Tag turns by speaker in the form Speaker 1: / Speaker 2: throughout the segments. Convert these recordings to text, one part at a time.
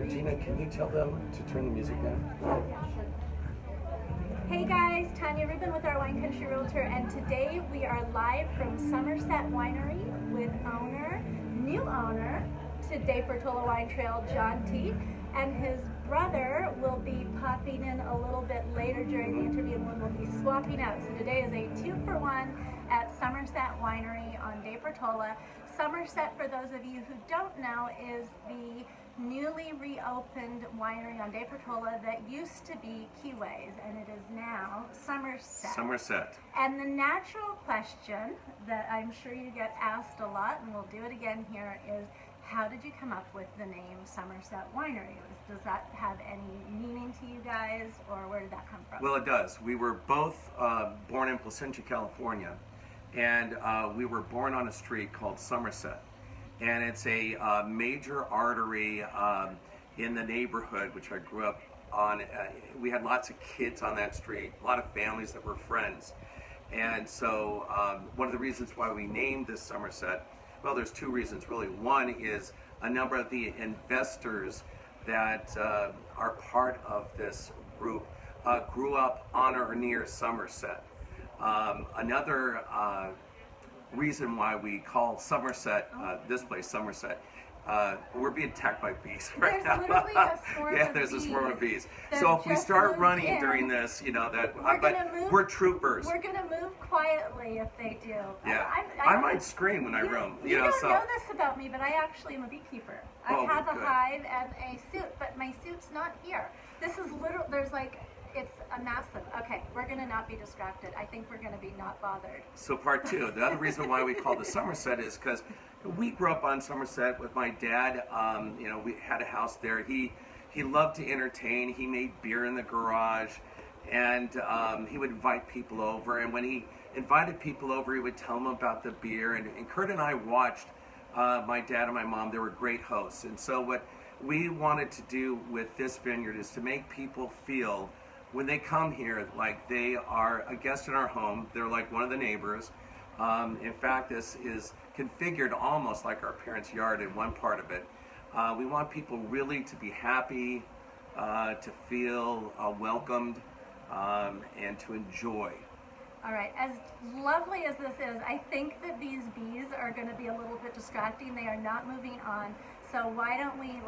Speaker 1: Gina, can you tell them to turn the music down?
Speaker 2: Hey guys, Tanya Rubin with our Wine Country Realtor, and today we are live from Somerset Winery with new owner to De Portola Wine Trail, John Tiedt, and his brother will be popping in a little bit later during the interview and we'll be swapping out. So today is a 2-for-1 at Somerset Winery on De Portola. Somerset, for those of you who don't know, is the newly reopened winery on De Portola that used to be Keyways, and it is now Somerset.
Speaker 1: Somerset.
Speaker 2: And the natural question that I'm sure you get asked a lot, and we'll do it again here, is how did you come up with the name Somerset Winery? Does that have any meaning to you guys, or where did that come from?
Speaker 1: Well, it does. We were both born in Placentia, California, and we were born on a street called Somerset. And it's a major artery in the neighborhood, which I grew up on. We had lots of kids on that street, a lot of families that were friends. And so one of the reasons why we named this Somerset, well, there's two reasons really. One is a number of the investors that are part of this group grew up on or near Somerset. Another reason why we call Somerset, this place Somerset, we're being attacked by bees right now.
Speaker 2: There's literally a swarm
Speaker 1: yeah,
Speaker 2: of
Speaker 1: there's
Speaker 2: bees.
Speaker 1: a swarm of bees.
Speaker 2: They're
Speaker 1: So if we start running
Speaker 2: in.
Speaker 1: during this, you know, that
Speaker 2: we're
Speaker 1: troopers.
Speaker 2: We're gonna move quietly if they do.
Speaker 1: Yeah,
Speaker 2: I
Speaker 1: might scream when I roam.
Speaker 2: You
Speaker 1: know,
Speaker 2: don't know this about me, but I actually am a beekeeper. I have a
Speaker 1: good.
Speaker 2: hive and a suit, but my suit's not here. This is literal. There's like. It's a massive. Okay, we're gonna not be distracted. I think we're gonna be not bothered.
Speaker 1: So part two, the other reason why we call it Somerset is because we grew up on Somerset with my dad. You know, we had a house there. He loved to entertain. He made beer in the garage, and he would invite people over. And when he invited people over, he would tell them about the beer. And Kurt and I watched my dad and my mom. They were great hosts. And so what we wanted to do with this vineyard is to make people feel when they come here, like they are a guest in our home. They're like one of the neighbors. In fact, this is configured almost like our parents' yard in one part of it. We want people really to be happy, to feel welcomed, and to enjoy.
Speaker 2: All right, as lovely as this is, I think that these bees are going to be a little bit distracting. They are not moving on. So why don't we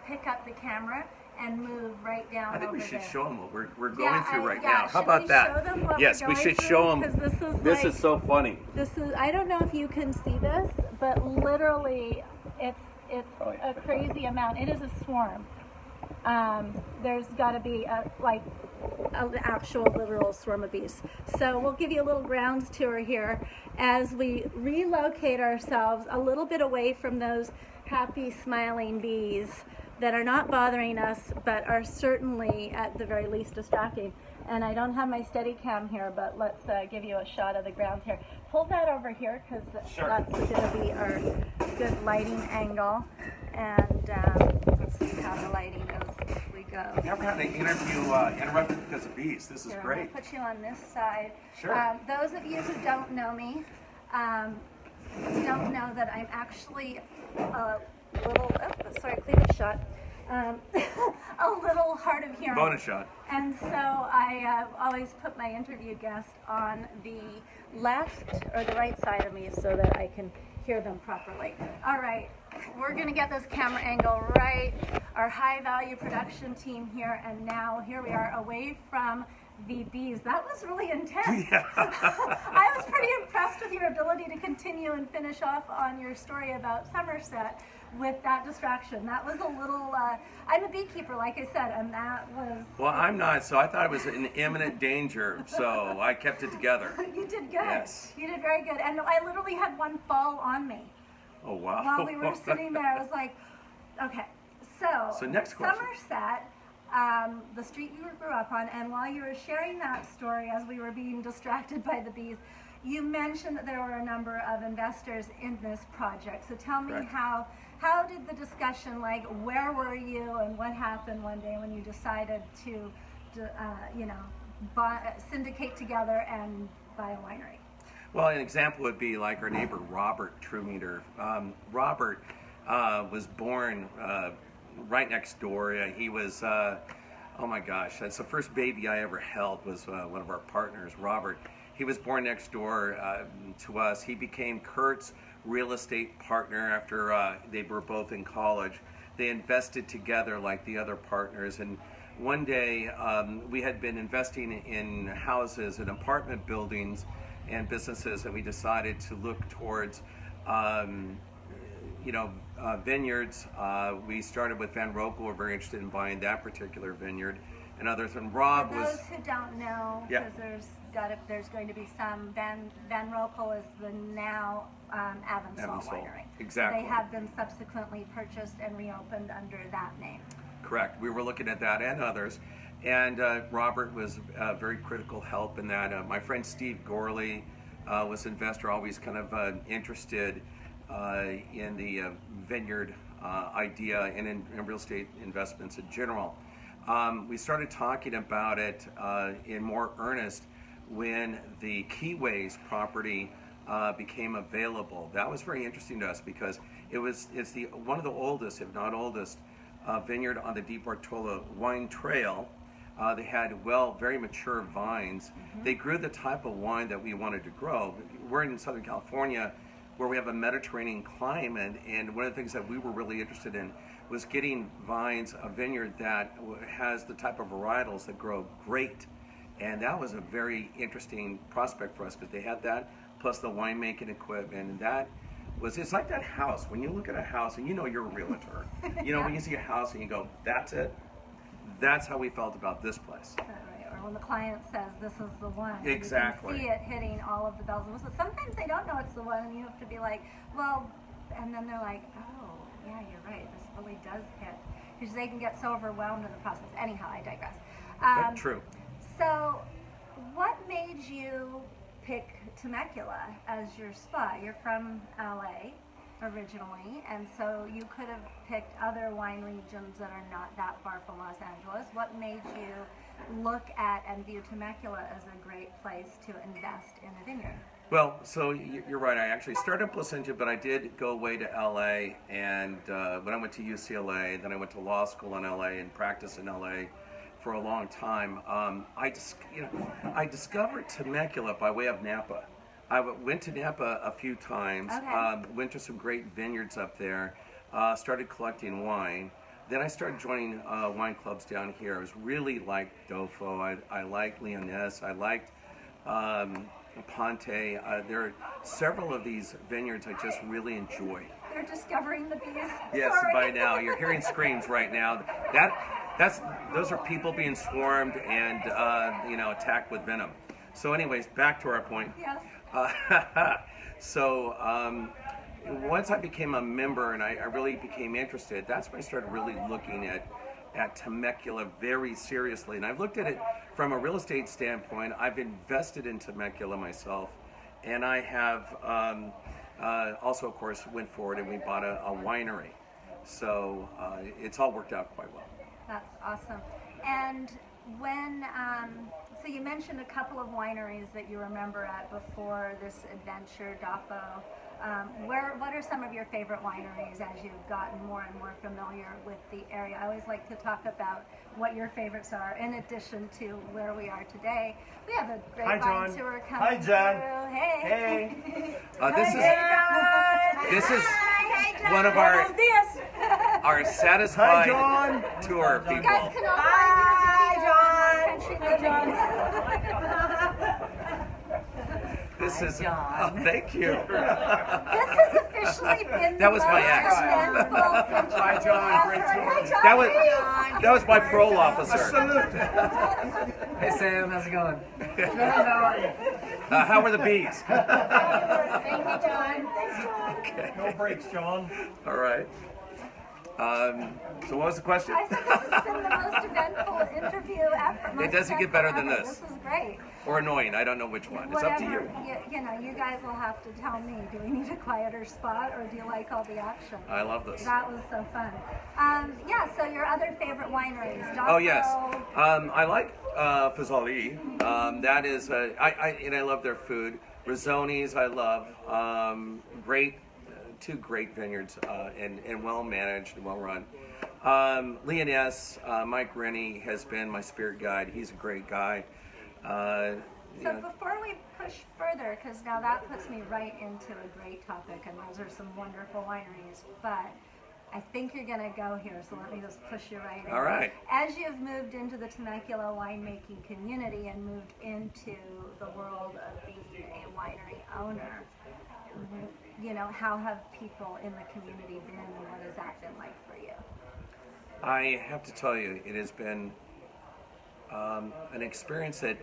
Speaker 2: pick up the camera and move right down.
Speaker 1: I think we should
Speaker 2: there.
Speaker 1: show them what we're going through right now. How
Speaker 2: Should
Speaker 1: about
Speaker 2: we
Speaker 1: that?
Speaker 2: Show them what
Speaker 1: yes,
Speaker 2: we're
Speaker 1: we
Speaker 2: going
Speaker 1: should
Speaker 2: through?
Speaker 1: show them.
Speaker 2: 'Cause
Speaker 1: This is so funny.
Speaker 2: This is. I don't know if you can see this, but literally, it's a crazy amount. It is a swarm. There's got to be an actual literal swarm of bees. So we'll give you a little grounds tour here as we relocate ourselves a little bit away from those happy smiling bees that are not bothering us but are certainly at the very least distracting. And I don't have my Steadicam here, but let's give you a shot of the ground here. Pull that over here because that's going to be our good lighting angle. And let's see how the lighting goes as we go.
Speaker 1: Never had an interview interrupted because of bees. This is great.
Speaker 2: I'm going to put you on this side.
Speaker 1: Sure.
Speaker 2: Those of you who don't know me don't know that I'm actually a little, cleavage shot. A little hard of hearing.
Speaker 1: Bonus shot.
Speaker 2: And so I always put my interview guest on the left or the right side of me so that I can hear them properly. All right, we're gonna get this camera angle right. Our high value production team here, and now here we are away from the bees. That was really intense.
Speaker 1: Yeah.
Speaker 2: I was pretty impressed with your ability to continue and finish off on your story about Somerset with that distraction. That was a little, I'm a beekeeper, like I said, and that was...
Speaker 1: Well, I'm not, so I thought it was in imminent danger, so I kept it together.
Speaker 2: You did good.
Speaker 1: Yes.
Speaker 2: You did very good. And I literally had one fall on me.
Speaker 1: Oh, wow.
Speaker 2: While we were sitting there, I was like, okay. So
Speaker 1: next question.
Speaker 2: Somerset, the street you grew up on, and while you were sharing that story as we were being distracted by the bees, you mentioned that there were a number of investors in this project. So tell me how did the discussion, where were you and what happened one day when you decided to syndicate together and buy a winery?
Speaker 1: Well, an example would be like our neighbor Robert Trumeter. Robert was born right next door. He was, oh my gosh, that's the first baby I ever held was one of our partners, Robert. He was born next door to us. He became Kurt's real estate partner after they were both in college. They invested together like the other partners, and one day we had been investing in houses and apartment buildings and businesses, and we decided to look towards vineyards. We started with Van Rokel. We're very interested in buying that particular vineyard, and others. And Rob was.
Speaker 2: For those who don't know, because there's going to be some. Van Rokel is the now Avonsall Winery.
Speaker 1: Exactly.
Speaker 2: They have been subsequently purchased and reopened under that name.
Speaker 1: Correct. We were looking at that and others, and Robert was very critical help in that. My friend Steve Gorley was an investor, always kind of interested in the vineyard idea and in real estate investments in general. We started talking about it in more earnest when the Keyways property became available. That was very interesting to us because it's one of the oldest, if not oldest, vineyard on the Deep Bartola wine trail. They had very mature vines. Mm-hmm. They grew the type of wine that we wanted to grow. We're in Southern California, where we have a Mediterranean climate, and one of the things that we were really interested in was getting vines, a vineyard that has the type of varietals that grow great. And that was a very interesting prospect for us because they had that, plus the winemaking equipment, and that was, it's like that house. When you look at a house, and you're a realtor, when you see a house and you go, that's it, that's how we felt about this place.
Speaker 2: Right. Or when the client says, this is the one.
Speaker 1: Exactly.
Speaker 2: You can see it hitting all of the bells and whistles. Sometimes they don't know it's the one, and you have to be like, well, and then they're like, oh, yeah, you're right, this really does hit. Because they can get so overwhelmed in the process. Anyhow, I digress.
Speaker 1: That's true.
Speaker 2: So, what made you pick Temecula as your spot? You're from LA originally, and so you could have picked other wine regions that are not that far from Los Angeles. What made you look at and view Temecula as a great place to invest in a vineyard?
Speaker 1: Well, so you're right. I actually started in Placentia, but I did go away to LA, and when I went to UCLA, then I went to law school in LA and practiced in LA for a long time. I discovered Temecula by way of Napa. I went to Napa a few times, went to some great vineyards up there, started collecting wine. Then I started joining wine clubs down here. I was really liked Dofo. I liked Leoness. I liked Ponte. There are several of these vineyards I just really enjoyed.
Speaker 2: You're discovering the bees.
Speaker 1: Yes,
Speaker 2: Sorry.
Speaker 1: by now. You're hearing screams right now. Those are people being swarmed and attacked with venom. So anyways, back to our point.
Speaker 2: Yes.
Speaker 1: Once I became a member and I really became interested, that's when I started really looking at Temecula very seriously. And I've looked at it from a real estate standpoint. I've invested in Temecula myself, and I have also, of course, went forward and we bought a winery. So it's all worked out quite well.
Speaker 2: That's awesome. And when, so you mentioned a couple of wineries that you remember at before this adventure, Dofo. What are some of your favorite wineries as you've gotten more and more familiar with the area? I always like to talk about what your favorites are in addition to where we are today. We have a Grapevine tour coming through. Hey.
Speaker 1: This is one of our satisfied tour people.
Speaker 2: You guys can all
Speaker 3: Hi, John.
Speaker 1: This is, oh, thank you.
Speaker 2: This has officially been
Speaker 1: That was my ex.
Speaker 3: Hi, John. Great tour.
Speaker 1: That was my parole officer.
Speaker 3: Hey, Sam. How's it going? Good. How are you?
Speaker 1: How are the bees?
Speaker 2: Thank you, John. Thanks, John.
Speaker 1: Okay.
Speaker 3: No breaks, John.
Speaker 1: All right. So what was the question?
Speaker 2: I said this has been the most eventful interview ever.
Speaker 1: It doesn't get better than this.
Speaker 2: This was great.
Speaker 1: Or annoying. I don't know which one. It's up to you.
Speaker 2: You guys will have to tell me. Do we need a quieter spot, or do you like all the action?
Speaker 1: I love this.
Speaker 2: That was so fun. So your other favorite wineries? Dofo.
Speaker 1: Oh yes, I like Fazoli. That is, I love their food. Rizzoni's I love. Two great vineyards and well managed and well run. Leoness, Mike Rennie has been my spirit guide. He's a great guy.
Speaker 2: So before we push further, because now that puts me right into a great topic, and those are some wonderful wineries, but I think you're going to go here, so let me just push you right in.
Speaker 1: All right.
Speaker 2: As you've moved into the Temecula winemaking community and moved into the world of being a winery owner, you know, how have people in the community been, and what has that been like for you?
Speaker 1: I have to tell you, it has been an experience that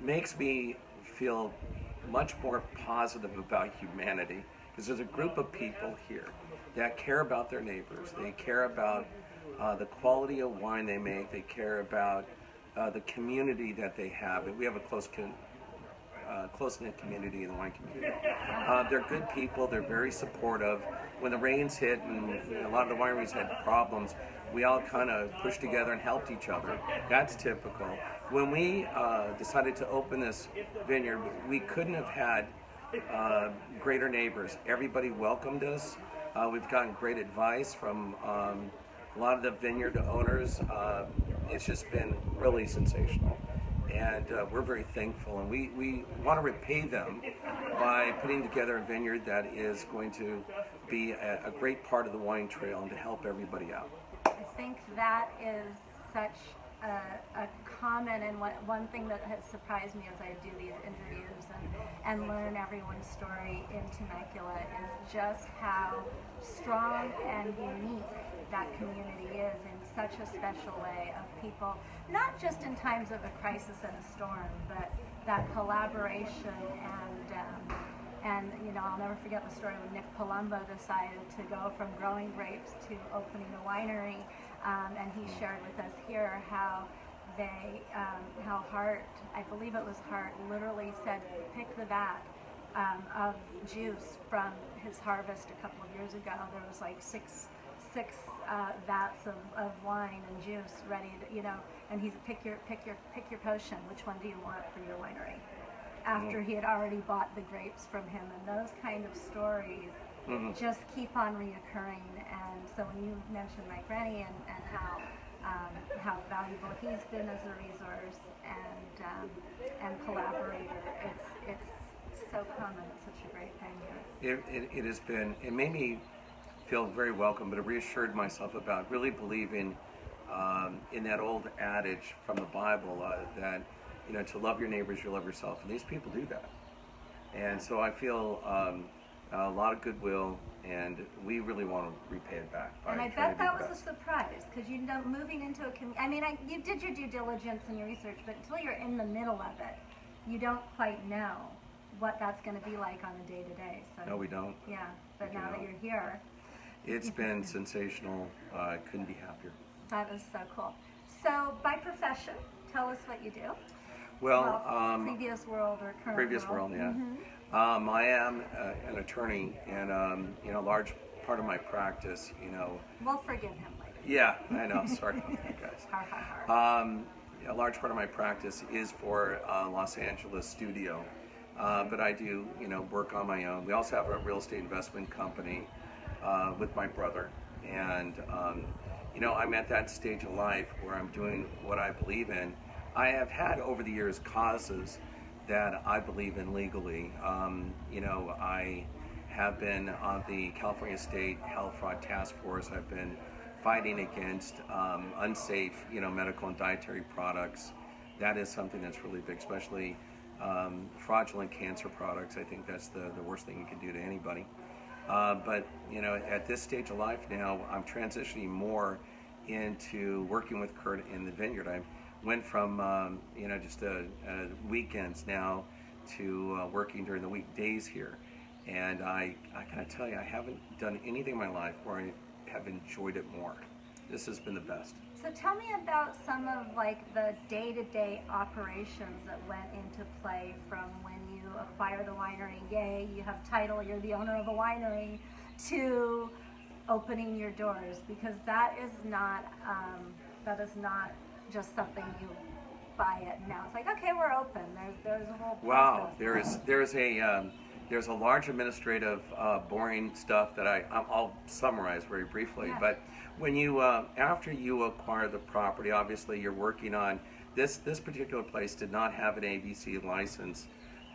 Speaker 1: makes me feel much more positive about humanity, because there's a group of people here that care about their neighbors. They care about the quality of wine they make. They care about the community that they have. We have a close-knit community in the wine community. They're good people. They're very supportive. When the rains hit and a lot of the wineries had problems, we all kind of pushed together and helped each other. That's typical. When we decided to open this vineyard, we couldn't have had greater neighbors. Everybody welcomed us. We've gotten great advice from a lot of the vineyard owners. It's just been really sensational. And we're very thankful, and we want to repay them by putting together a vineyard that is going to be a great part of the wine trail and to help everybody out.
Speaker 2: I think that is such a common, and one thing that has surprised me as I do these interviews and learn everyone's story in Temecula is just how strong and unique that community is in such a special way of people, not just in times of a crisis and a storm, but that collaboration and you know, I'll never forget the story when Nick Palumbo decided to go from growing grapes to opening a winery, and he shared with us here how they, how Hart, I believe it was Hart, literally said, pick the vat of juice from his harvest a couple of years ago. There was like six vats of wine and juice ready to, you know, and he's pick your potion. Which one do you want for your winery? After he had already bought the grapes from him, and those kind of stories just keep on reoccurring. And so when you mentioned Mike Rennie and how valuable he's been as a resource and collaborator, it's so common. It's such a great thing here.
Speaker 1: It has been. It made me feel very welcome, but it reassured myself about really believing in that old adage from the Bible that, you know, to love your neighbors, you love yourself, and these people do that. And so I feel a lot of goodwill, and we really want to repay it back.
Speaker 2: And I bet that was a surprise, because you know, moving into a community, I mean, you did your due diligence and your research, but until you're in the middle of it, you don't quite know what that's going to be like on a day-to-day. So,
Speaker 1: no, we don't.
Speaker 2: Yeah, but now that you're here,
Speaker 1: it's been sensational. I couldn't be happier.
Speaker 2: That is so cool. So, by profession, tell us what you do.
Speaker 1: Well,
Speaker 2: previous world or current
Speaker 1: previous world, yeah. I am an attorney, and you know, a large part of my practice, you know.
Speaker 2: We'll forgive him later.
Speaker 1: Yeah, I know. Sorry about that, guys.
Speaker 2: Har, har, har.
Speaker 1: A large part of my practice is for Los Angeles studio, but I do, you know, work on my own. We also have a real estate investment company with my brother, and you know, I'm at that stage of life where I'm doing what I believe in. I have had over the years causes that I believe in legally. You know, I have been on the California State Health Fraud Task Force. I've been fighting against unsafe, you know, medical and dietary products. That is something that's really big, especially fraudulent cancer products. I think that's the worst thing you can do to anybody. But, you know, at this stage of life now, I'm transitioning more into working with Kurt in the vineyard. I went from, you know, just weekends now to working during the weekdays here. And I gotta tell you, I haven't done anything in my life where I have enjoyed it more. This has been the best.
Speaker 2: So tell me about some of like the day-to-day operations that went into play from when you acquire the winery, yay, you have title, you're the owner of a winery, to opening your doors, because that is not just something you buy it now. It's like, okay, we're open. There's a whole process.
Speaker 1: Wow, there's a There's a large administrative, boring stuff that I'll summarize very briefly.
Speaker 2: Yeah.
Speaker 1: But when you, after you acquire the property, obviously you're working on this. This particular place did not have an ABC license,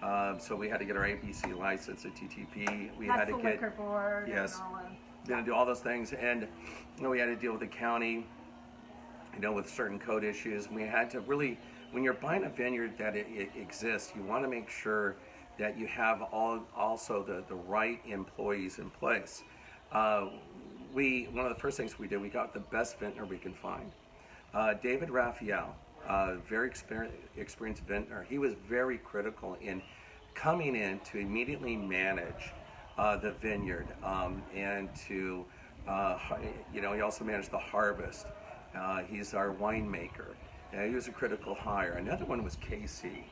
Speaker 1: so we had to get our ABC license at TTP. We had
Speaker 2: That's
Speaker 1: to
Speaker 2: the
Speaker 1: get
Speaker 2: liquor board.
Speaker 1: yes,
Speaker 2: And all of,
Speaker 1: going to do all those things, and we had to deal with the county, with certain code issues. And we had to really, when you're buying a vineyard that it exists, you want to make sure that you have also the right employees in place. One of the first things we did, we got the best vintner we can find. David Raphael, very experienced vintner. He was very critical in coming in to immediately manage the vineyard, and to, he also managed the harvest. He's our winemaker. He was a critical hire. Another one was Casey.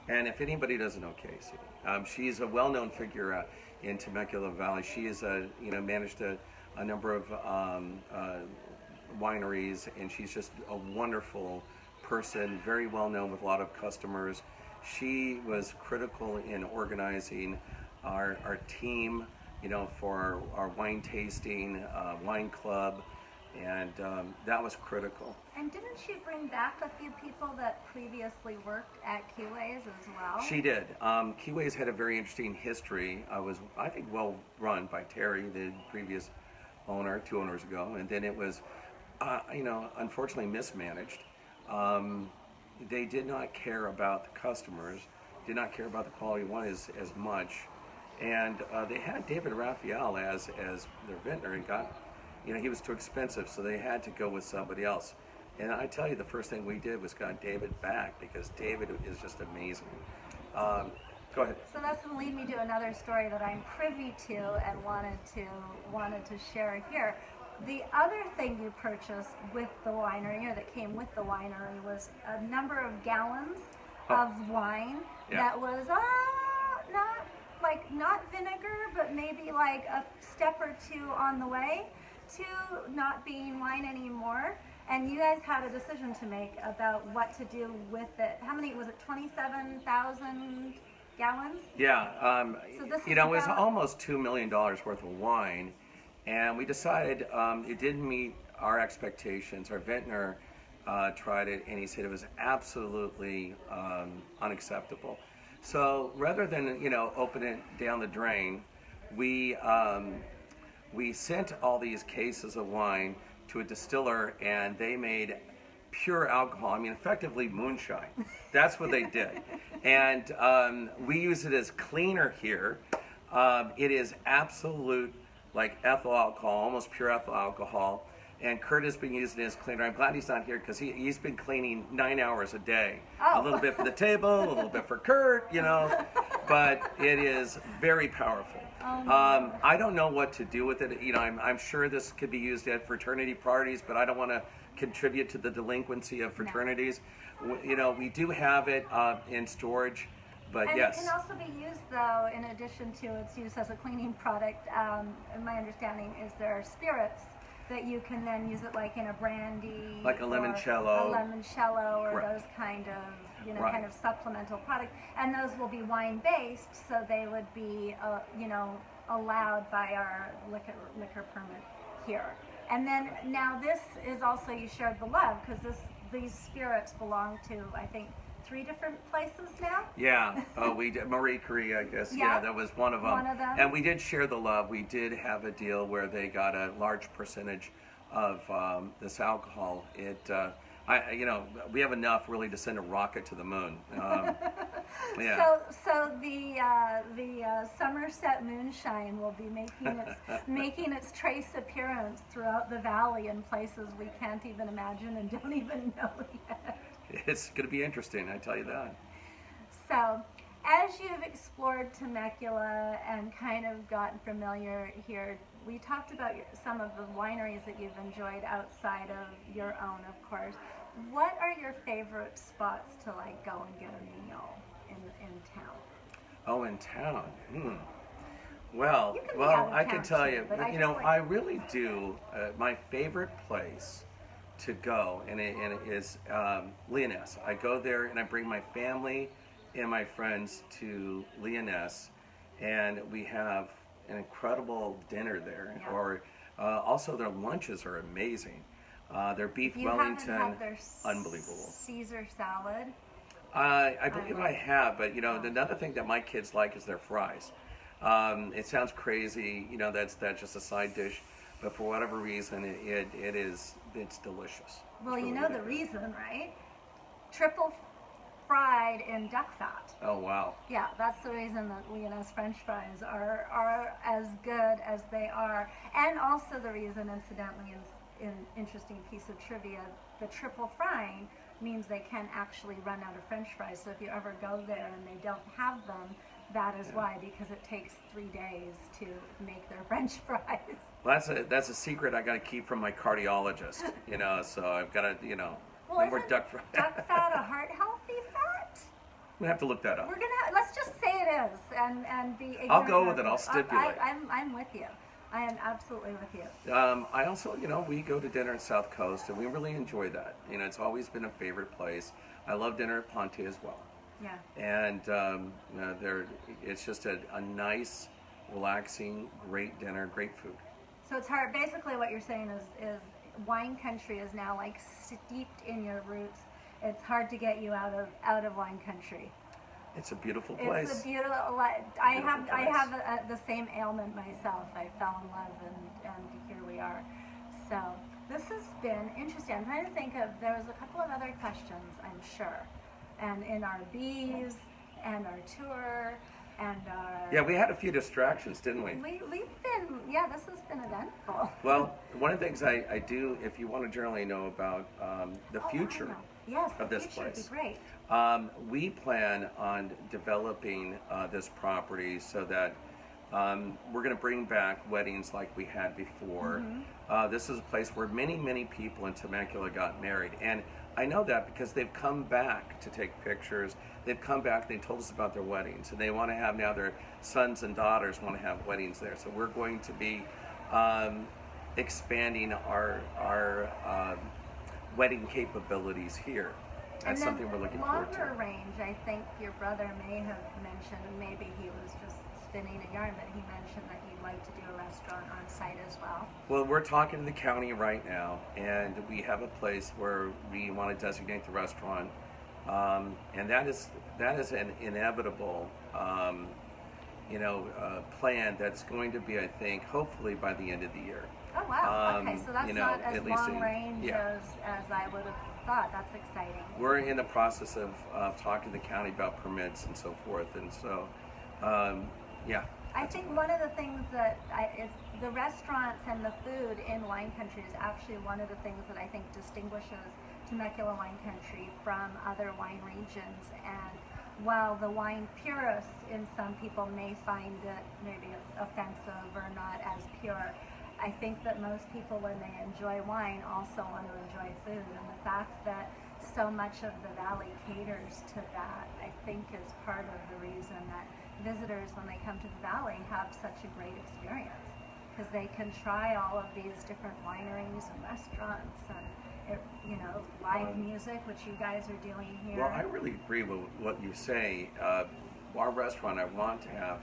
Speaker 1: And if anybody doesn't know Casey, she's a well-known figure in Temecula Valley. She is managed a number of wineries, and she's just a wonderful person, very well-known with a lot of customers. She was critical in organizing our team, for our wine tasting, wine club, and that was critical.
Speaker 2: and didn't she bring back a few people that previously worked at Keyways as well?
Speaker 1: She did. Keyways had a very interesting history. Was, I think, well run by Terry, the previous owner, 2 owners ago, and then it was, unfortunately mismanaged. They did not care about the customers, did not care about the quality of wine as much, and they had David Raphael as their vintner, and he was too expensive, so they had to go with somebody else. And I tell you, the first thing we did was got David back, because David is just amazing. Go ahead.
Speaker 2: So that's going to lead me to another story that I'm privy to and wanted to share here. The other thing you purchased with the winery, or that came with the winery, was a number of gallons of wine that was not vinegar, but maybe like a step or two on the way to not being wine anymore. And you guys had a decision to make about what to do with it. How many was it? 27,000 gallons?
Speaker 1: Yeah.
Speaker 2: So this
Speaker 1: it was almost $2 million worth of wine, and we decided it didn't meet our expectations. Our vintner tried it, and he said it was absolutely unacceptable. So rather than open it down the drain, we sent all these cases of wine to a distiller, and they made pure alcohol. I mean, effectively moonshine. That's what they did. And we use it as cleaner here. It is absolute, like, ethyl alcohol, almost pure ethyl alcohol. And Kurt has been using it as cleaner. I'm glad he's not here, because he's been cleaning 9 hours a day.
Speaker 2: Oh.
Speaker 1: A little bit for the table, a little bit for Kurt, But it is very powerful. I don't know what to do with it. I'm sure this could be used at fraternity parties, but I don't want to contribute to the delinquency of fraternities. No. We do have it in storage, but
Speaker 2: and
Speaker 1: yes.
Speaker 2: It can also be used, though, in addition to its use as a cleaning product. My understanding is there are spirits that you can then use it like in a brandy,
Speaker 1: like a limoncello,
Speaker 2: or
Speaker 1: Correct.
Speaker 2: Those kind of
Speaker 1: Right.
Speaker 2: kind of supplemental product, and those will be wine based, so they would be allowed by our liquor permit here. And then now this is also, you shared the love, because these spirits belong to, I think, 3 different places now.
Speaker 1: Yeah, we did. Marie Curie, I guess. Yeah, that was one of them.
Speaker 2: One of them.
Speaker 1: And we did share the love. We did have a deal where they got a large percentage of this alcohol. We have enough really to send a rocket to the moon. Yeah.
Speaker 2: So the Somerset moonshine will be making its trace appearance throughout the valley in places we can't even imagine and don't even know yet.
Speaker 1: It's going to be interesting, I tell you that.
Speaker 2: So, as you've explored Temecula and kind of gotten familiar here, we talked about some of the wineries that you've enjoyed outside of your own, of course. What are your favorite spots to go and get a meal in town?
Speaker 1: Oh, in town. Well,
Speaker 2: You can be out of
Speaker 1: I can
Speaker 2: town
Speaker 1: tell
Speaker 2: too,
Speaker 1: you,
Speaker 2: but
Speaker 1: I really do. My favorite place to go, and it is Lyonesse. I go there and I bring my family and my friends to Lyonesse, and we have an incredible dinner there.
Speaker 2: Yeah.
Speaker 1: Or also their lunches are amazing. Their beef
Speaker 2: If you
Speaker 1: Wellington,
Speaker 2: haven't had their
Speaker 1: unbelievable.
Speaker 2: Caesar salad.
Speaker 1: I believe I have, but another thing that my kids like is their fries. It sounds crazy, that's just a side dish, but for whatever reason, it's delicious.
Speaker 2: Well,
Speaker 1: It's
Speaker 2: you
Speaker 1: really
Speaker 2: know
Speaker 1: good.
Speaker 2: the reason, right? Triple fried in duck fat.
Speaker 1: Oh wow.
Speaker 2: Yeah, that's the reason that Leoness French fries are as good as they are, and also the reason, incidentally, in interesting piece of trivia, the triple frying means they can actually run out of French fries. So if you ever go there and they don't have them, that is why, because it takes 3 days to make their French fries.
Speaker 1: Well, that's a secret I got to keep from my cardiologist. So I've got to no more
Speaker 2: isn't
Speaker 1: duck fry.
Speaker 2: duck fat a heart healthy fat?
Speaker 1: We have to look that up.
Speaker 2: We're gonna let's just say it is, and be.
Speaker 1: I'll go
Speaker 2: ignorant
Speaker 1: with it.
Speaker 2: of
Speaker 1: I'll stipulate.
Speaker 2: I'm with you. I am absolutely with you.
Speaker 1: I also, we go to dinner at South Coast, and we really enjoy that. It's always been a favorite place. I love dinner at Ponte as well.
Speaker 2: Yeah.
Speaker 1: And it's just a nice, relaxing, great dinner, great food.
Speaker 2: So it's hard. Basically, what you're saying is wine country is now like steeped in your roots. It's hard to get you out of wine country.
Speaker 1: It's a beautiful place.
Speaker 2: It's a beautiful. I have the same ailment myself. I fell in love, and here we are. So this has been interesting. I'm trying to think of. There was a couple of other questions, I'm sure, and in our bees and our tour and our.
Speaker 1: Yeah, we had a few distractions, didn't we?
Speaker 2: We've been. Yeah, this has been eventful.
Speaker 1: Well, one of the things I do, if you want to generally know about the future of this place.
Speaker 2: Would be great.
Speaker 1: We plan on developing this property so that we're going to bring back weddings like we had before. This is a place where many, many people in Temecula got married. And I know that because they've come back to take pictures. They've come back, they told us about their weddings. And they want to have now their sons and daughters want to have weddings there. So we're going to be expanding our wedding capabilities here. That's something we're looking forward to.
Speaker 2: Longer range, I think your brother may have mentioned, maybe he was just spinning a yarn, but he mentioned that you'd like to do a restaurant on site as well.
Speaker 1: Well, we're talking to the county right now, and we have a place where we want to designate the restaurant, and that is an inevitable, plan that's going to be, I think, hopefully by the end of the year.
Speaker 2: Oh wow! Okay, so that's not as
Speaker 1: at least
Speaker 2: long range as I would have thought. That's exciting.
Speaker 1: We're in the process of talking to the county about permits and so forth, and so
Speaker 2: I think one of the things that is the restaurants and the food in wine country is actually one of the things that I think distinguishes Temecula wine country from other wine regions. And while the wine purists in some people may find it maybe offensive or not as pure, I think that most people, when they enjoy wine, also want to enjoy food. And the fact that so much of the valley caters to that, I think, is part of the reason that visitors, when they come to the valley, have such a great experience. Because they can try all of these different wineries and restaurants and, live music, which you guys are doing here.
Speaker 1: Well, I really agree with what you say. Our restaurant, I want to have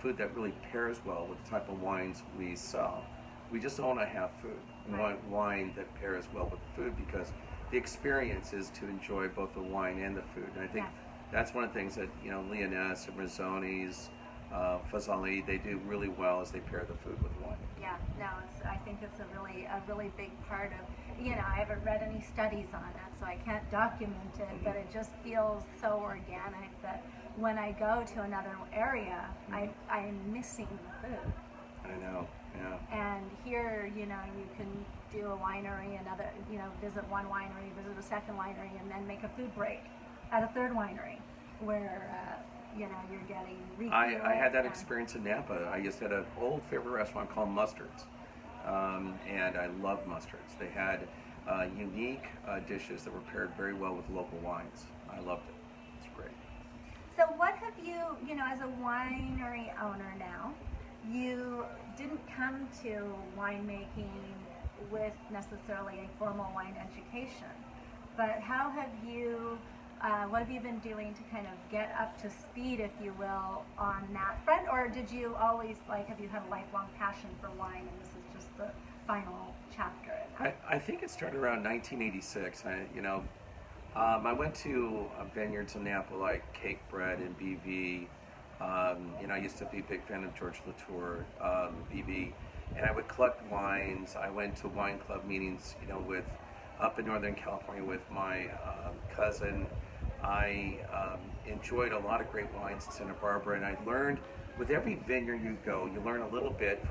Speaker 1: food that really pairs well with the type of wines we sell. We just don't want to have food. We want wine that pairs well with the food, because the experience is to enjoy both the wine and the food. And I think that's one of the things that Leoness and Rizzonis, Fazali, they do really well as they pair the food with wine.
Speaker 2: Yeah, no, I think it's a really big part of. I haven't read any studies on it, so I can't document it. But it just feels so organic that when I go to another area, I'm missing the food.
Speaker 1: I know, yeah.
Speaker 2: And here, you can do a winery, visit one winery, visit a second winery, and then make a food break at a third winery, where you're getting refilled.
Speaker 1: I had that experience in Napa. I just had an old favorite restaurant called Mustard's, and I love Mustard's. They had unique dishes that were paired very well with local wines. I loved it. It's great.
Speaker 2: So what have you, as a winery owner now, you didn't come to winemaking with necessarily a formal wine education, but how have you What have you been doing to kind of get up to speed, if you will, on that front? Or did you always, like, have you had a lifelong passion for wine and this is just the final chapter in that?
Speaker 1: I think it started around 1986. I went to vineyards in Napa like Cake Bread and BV. I used to be a big fan of George Latour, BV, and I would collect wines. I went to wine club meetings, with up in Northern California with my cousin. I enjoyed a lot of great wines in Santa Barbara, and I learned with every vineyard you go, you learn a little bit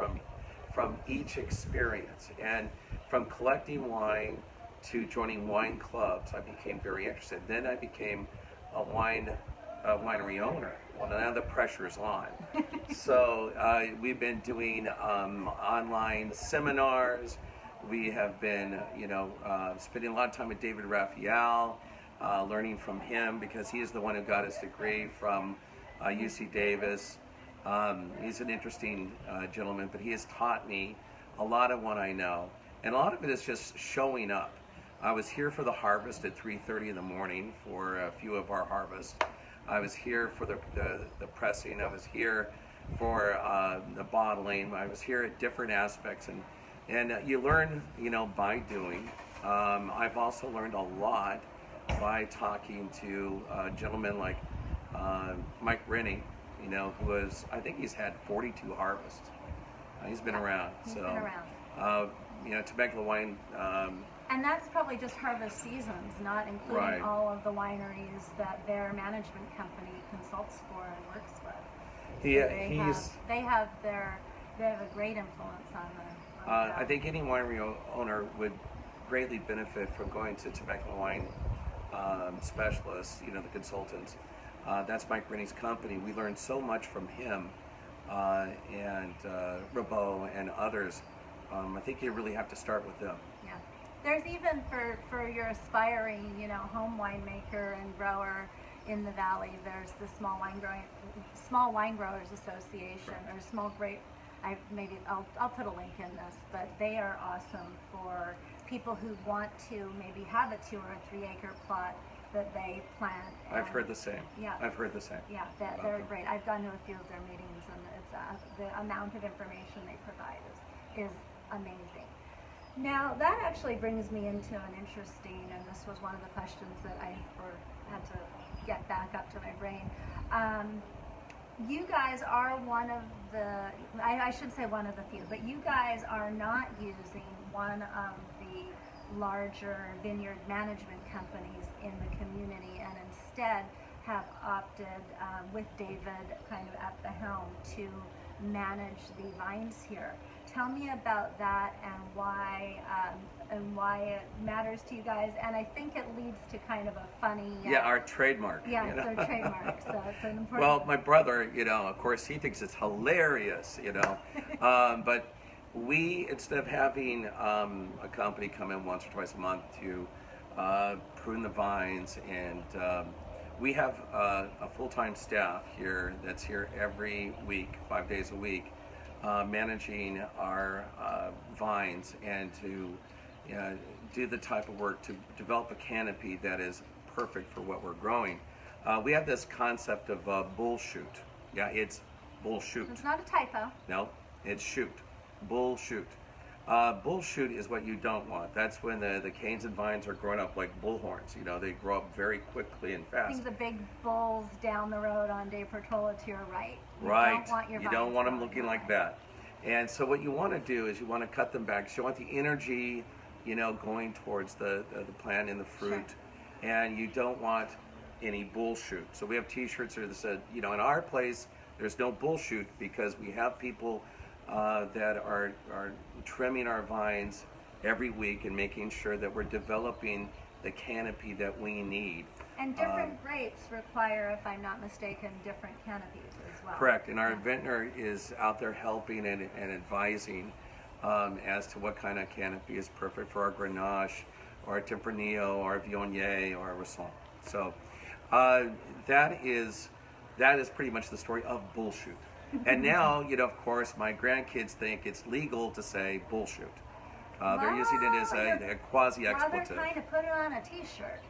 Speaker 1: from each experience. And from collecting wine to joining wine clubs, I became very interested. Then I became a winery owner. Well, now the pressure's on. So we've been doing online seminars. We have been, spending a lot of time with David Raphael, learning from him because he is the one who got his degree from UC Davis. He's an interesting gentleman, but he has taught me a lot of what I know. And a lot of it is just showing up. I was here for the harvest at 3:30 in the morning for a few of our harvests. I was here for the pressing. I was here for the bottling. I was here at different aspects, and you learn, by doing. I've also learned a lot by talking to gentlemen like Mike Rennie, who was, I think he's had 42 harvests. He's been around.
Speaker 2: He's been around.
Speaker 1: Temecula wine.
Speaker 2: And that's probably just harvest seasons, not including
Speaker 1: Right.
Speaker 2: all of the wineries that their management company consults for and works with. They have a great influence on the.
Speaker 1: I think any winery owner would greatly benefit from going to Temecula wine specialists, the consultants. That's Mike Rennie's company. We learned so much from him and Rabot and others. I think you really have to start with them.
Speaker 2: Yeah. There's even for your aspiring, home winemaker and grower in the valley, there's the Small Wine Growers Association, or Small Grape. I'll put a link in this, but they are awesome for people who want to maybe have a 2 or 3 acre plot that they plant.
Speaker 1: I've heard the same.
Speaker 2: Yeah.
Speaker 1: I've heard the same.
Speaker 2: Yeah, they're great. I've gone to a few of their meetings, and it's the amount of information they provide is amazing. Now, that actually brings me into an interesting, and this was one of the questions that I had to get back up to my brain. You guys are one of the, I should say one of the few, but you guys are not using one of the larger vineyard management companies in the community, and instead have opted, with David kind of at the helm, to manage the vines here. Tell me about that and why it matters to you guys. And I think it leads to kind of a funny...
Speaker 1: our trademark.
Speaker 2: Yeah, it's our trademark, so it's an important...
Speaker 1: Well, my brother, of course, he thinks it's hilarious, but we, instead of having a company come in once or twice a month to prune the vines, and we have a full-time staff here that's here every week, 5 days a week, managing our vines and to do the type of work to develop a canopy that is perfect for what we're growing. We have this concept of bull shoot. Yeah, it's bull shoot.
Speaker 2: It's not a typo.
Speaker 1: No, it's shoot. Bull shoot. Bull shoot is what you don't want. That's when the canes and vines are growing up like bullhorns. They grow up very quickly and fast.
Speaker 2: I think the big bulls down the road on De Portola to your right.
Speaker 1: You don't want them looking like that. And so what you want to do is you want to cut them back. So you want the energy, going towards the plant and the fruit. Sure. And you don't want any bull shoot. So we have t-shirts that said, in our place, there's no bull shoot, because we have people that are trimming our vines every week and making sure that we're developing the canopy that we need.
Speaker 2: And different grapes require, if I'm not mistaken, different canopies as well.
Speaker 1: Correct, and our vintner is out there helping and advising as to what kind of canopy is perfect for our Grenache, or our Tempranillo, or our Viognier, or our Roussanne. So that is pretty much the story of bull shoot. And now, of course, my grandkids think it's legal to say bullshoot. They're using it as a quasi-expletive.
Speaker 2: Well, they're trying to put it on a t-shirt.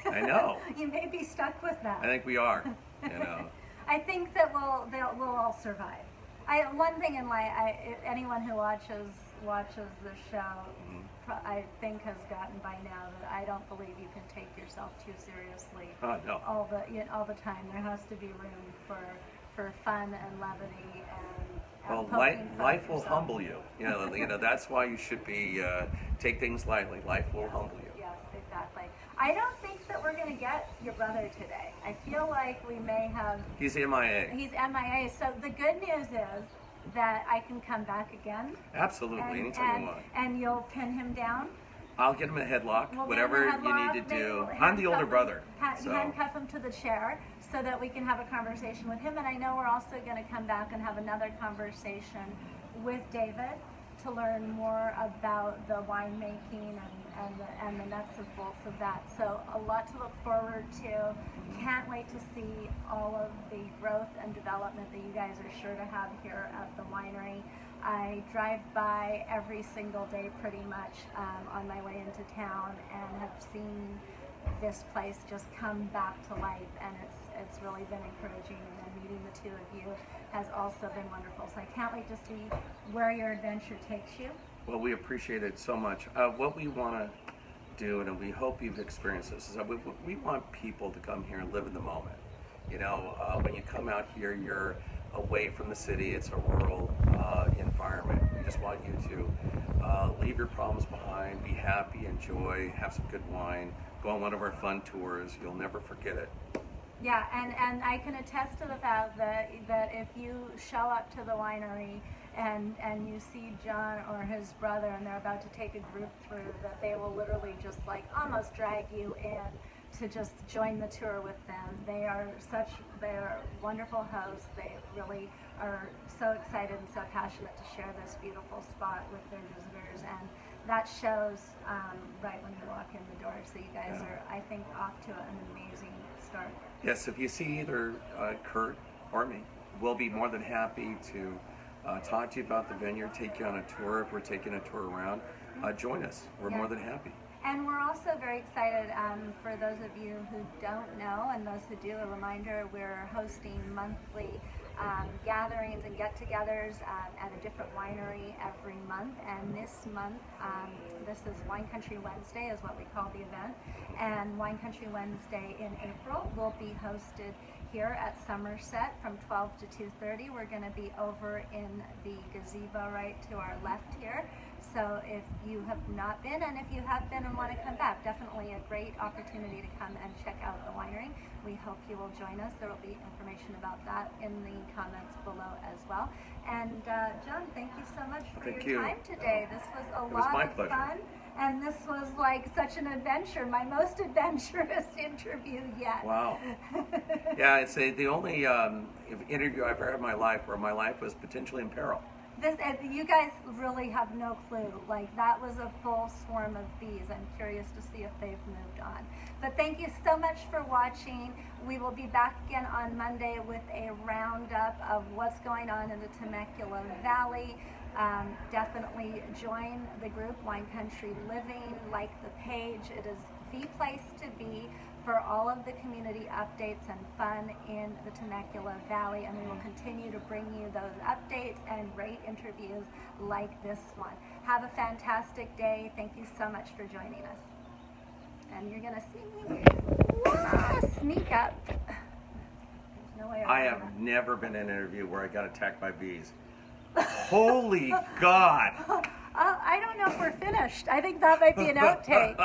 Speaker 1: I know.
Speaker 2: You may be stuck with that.
Speaker 1: I think we are. You know.
Speaker 2: I think that we'll all survive. One thing in life, anyone who watches the show, I think has gotten by now that I don't believe you can take yourself too seriously.
Speaker 1: No.
Speaker 2: All the time. There has to be room for fun and levity and
Speaker 1: Well, life will humble you. You know, that's why you should be take things lightly. Life will humble you.
Speaker 2: Yes, exactly. I don't think that we're going to get your brother today. I feel like we may have.
Speaker 1: He's MIA.
Speaker 2: He's MIA. So the good news is that I can come back again.
Speaker 1: Absolutely, anytime you want.
Speaker 2: And you'll pin him down.
Speaker 1: I'll get him a headlock,
Speaker 2: We'll
Speaker 1: whatever
Speaker 2: get him a
Speaker 1: you
Speaker 2: headlock,
Speaker 1: need to do.
Speaker 2: maybe
Speaker 1: I'm the older
Speaker 2: handcuff
Speaker 1: brother.
Speaker 2: him, handcuff him to the chair so that we can have a conversation with him. And I know we're also going to come back and have another conversation with David to learn more about the winemaking and the nuts and bolts of that. So a lot to look forward to. Can't wait to see all of the growth and development that you guys are sure to have here at the winery. I drive by every single day pretty much on my way into town and have seen this place just come back to life, and it's really been encouraging, and then meeting the two of you has also been wonderful. So I can't wait to see where your adventure takes you.
Speaker 1: Well, we appreciate it so much. What we want to do, and we hope you've experienced this, is that we want people to come here and live in the moment. You know, when you come out here, you're away from the city. It's a rural environment. We just want you to leave your problems behind, be happy, enjoy, have some good wine, go on one of our fun tours. You'll never forget it.
Speaker 2: Yeah, and I can attest to the fact that if you show up to the winery and you see John or his brother and they're about to take a group through, that they will literally just like almost drag you in to just join the tour with them. They are wonderful hosts. They really are so excited and so passionate to share this beautiful spot with their visitors, and that shows right when you walk in the door. So you guys are, I think, off to an amazing start.
Speaker 1: Yes, if you see either Kurt or me, we'll be more than happy to talk to you about the vineyard, take you on a tour. If we're taking a tour around, join us. We're more than happy.
Speaker 2: And we're also very excited, for those of you who don't know, and those who do, a reminder, we're hosting monthly gatherings and get-togethers at a different winery every month. And this month, this is Wine Country Wednesday is what we call the event. And Wine Country Wednesday in April will be hosted here at Somerset from 12 to 2:30. We're going to be over in the gazebo right to our left here. So if you have not been, and if you have been and want to come back, definitely a great opportunity to come and check out the winery. We hope you will join us. There will be information about that in the comments below as well. And John, thank you so much for your time today. This was a lot of fun. And this was like such an adventure, my most adventurous interview yet.
Speaker 1: Wow. Yeah, it's the only interview I've ever had in my life where my life was potentially in peril.
Speaker 2: You guys really have no clue. Like, that was a full swarm of bees. I'm curious to see if they've moved on. But thank you so much for watching. We will be back again on Monday with a roundup of what's going on in the Temecula Valley. Definitely join the group Wine Country Living, like the page. It is the place to be for all of the community updates and fun in the Temecula Valley, and we will continue to bring you those updates and great interviews like this one. Have a fantastic day. Thank you so much for joining us. And you're gonna see me sneak up. There's no way
Speaker 1: I have never been in an interview where I got attacked by bees. Holy God!
Speaker 2: I don't know if we're finished. I think that might be an outtake.